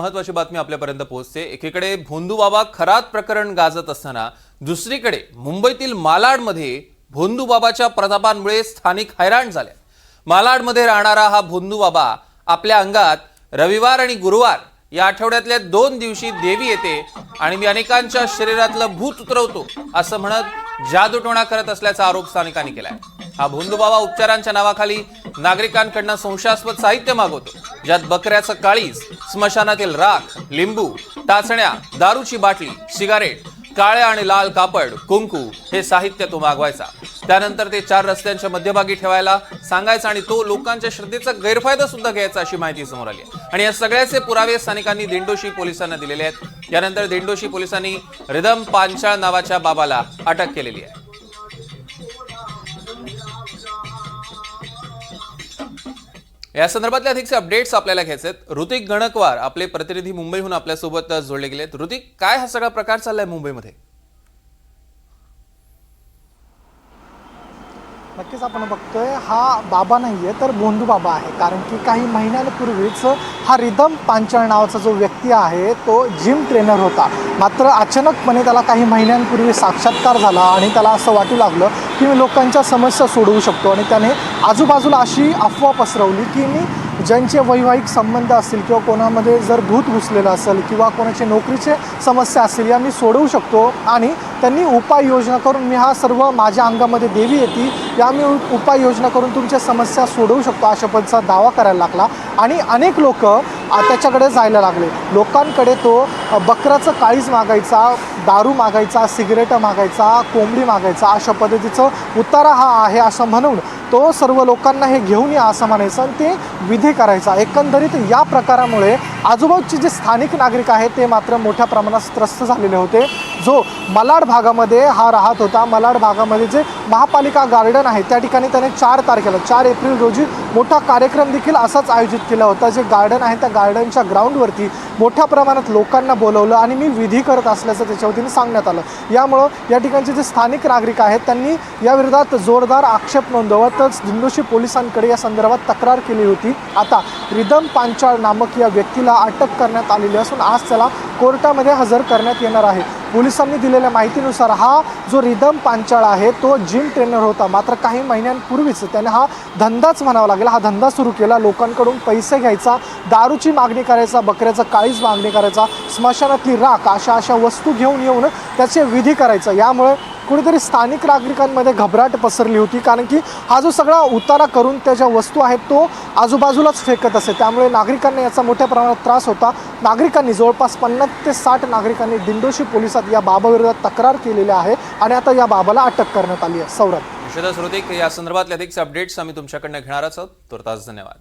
महत्वाची बातमी आपल्यापर्यंत पोहोचते। एकीकडे भोंदू बाबा खरात प्रकरण गाजत असताना दुसरीकडे मुंबईतील मालाडमध्ये भोंदू बाबाच्या प्रतापांमुळे स्थानिक हैराण झाले। मालाडमध्ये राहणारा हा भोंदू बाबा आपल्या अंगात रविवार आणि गुरुवार या आठवड्यातल्या 2 दिवशी देवी येते आणि मी अनेकांच्या शरीरातलं भूत उतरवतो असं म्हणत जादूटोणा करत असल्याचा आरोप स्थानिकांनी केलाय। हा भोंदू बाबा उपचारांच्या नावाखाली नागरिकांकडून संशयास्पद साहित्य मागवतो, ज्यात बकऱ्याचं काळीज, स्मशानातील राख, लिंबू, टाचण्या, दारूची बाटली, सिगारेट, काळे आणि लाल कापड, कुंकू हे साहित्य तो मागवायचा। त्यानंतर ते 4 रस्त्यांच्या मध्यभागी ठेवायला सांगायचा आणि तो लोकांच्या श्रद्धेचा गैरफायदा सुद्धा घ्यायचा अशी माहिती समोर आली आहे। आणि या सगळ्याचे पुरावे स्थानिकांनी दिंडोशी पोलिसांना दिलेले आहेत। यानंतर दिंडोशी पोलिसांनी रिदम पांचाळ नावाच्या बाबाला अटक केलेली आहे। या संदर्भातले अधिकचे अपडेट्स आपल्याला घ्यायचे आहेत। ऋतिक गणकवार आपले प्रतिनिधी मुंबईहून आपल्यासोबत जोडले गेलेत। ऋतिक, काय हा सगळा प्रकार चाललाय मुंबईमध्ये? नक्कीच आपण बघतोय हा बाबा नाहीये तर भोंदू बाबा आहे, कारण की काही महिन्यांपूर्वीच हा रिदम पांचाळ नावाचा जो व्यक्ती आहे तो जिम ट्रेनर होता। मात्र अचानकपणे त्याला काही महिन्यांपूर्वी साक्षात्कार झाला आणि त्याला असं वाटू लागलं की मी लोकांच्या समस्या सोडवू शकतो आणि त्याने आजूबाजूला अशी अफवा पसरवली की मी ज्यांचे वैवाहिक संबंध असतील किंवा कोणामध्ये जर भूत घुसलेलं असेल किंवा कोणाचे नोकरीचे समस्या असतील या मी सोडवू शकतो आणि त्यांनी उपाययोजना करून मी हा सर्व माझ्या अंगामध्ये देवी येते या मी उपाययोजना करून तुमच्या समस्या सोडवू शकतो अशा पद्धतीचा दावा करायला लागला आणि अनेक लोक त्याच्याकडे जायला लागले। लोकांकडे तो बकराचं काळीज मागायचा, दारू मागायचा, सिगरेट मागायचा, कोंबडी मागायचा, अशा पद्धतीचं उतारा हा आहे असं म्हणून तो सर्व लोकांना हे घेऊन या असं म्हणायचं आणि ते विधी करायचा। एकंदरीत या प्रकारामुळे आजूबाजूचे जे स्थानिक नागरिक आहेत ते मात्र मोठ्या प्रमाणात त्रस्त झालेले होते। जो मालाड भागामध्ये हा राहत होता, मालाड भागामध्ये जे महापालिका गार्डन आहे त्या ठिकाणी त्याने 4 तारखेला 4 एप्रिल रोजी मोठा कार्यक्रम देखील असाच आयोजित केला होता। जे गार्डन आहे त्या गार्डनच्या ग्राउंडवरती मोठ्या प्रमाणात लोकांना बोलवलं आणि मी विधी करत असल्याचं त्याच्यावतीने सांगण्यात आलं। यामुळं या ठिकाणचे जे स्थानिक नागरिक आहेत त्यांनी याविरोधात जोरदार आक्षेप नोंदवतच दिंडोशी पोलिसांकडे या संदर्भात तक्रार केली होती। आता रिदम पांचाळ नामक या व्यक्तीला अटक करण्यात आलेली असून आज त्याला कोर्टामध्ये हजर करण्यात येणार आहे। पोलिसांनी दिलेल्या माहितीनुसार हा जो रिदम पांचाळ आहे तो जिम ट्रेनर होता, मात्र काही महिन्यांपूर्वीच त्याने हा धंदाच म्हणावा लागेल हा धंदा सुरू केला। लोकांकडून पैसे घ्यायचा, दारूची मागणी करायचा, बकऱ्याचं काळीज मागणी करायचा, स्मशानातली राख अशा वस्तू घेऊन येऊन त्याचे विधी करायचा। यामुळे कुठेतरी स्थानिक नागरिकांमध्ये घबराट पसरली होती, कारण की हा जो सगळा उतारा करून त्या ज्या वस्तू आहेत तो आजूबाजूलाच फेकत असे, त्यामुळे नागरिकांना याचा मोठ्या प्रमाणात त्रास होता। नागरिकांनी जवळपास 50 ते 60 नागरिकांनी दिंडोशी पोलिसात या बाबाविरोधात तक्रार केलेली आहे आणि आता या बाबाला अटक करण्यात आली आहे। सौरभ, निश्चितच ऋतिक, या संदर्भातले अधिकचे अपडेट्स आम्ही तुमच्याकडनं घेणारच आहोत। तुर्तास धन्यवाद।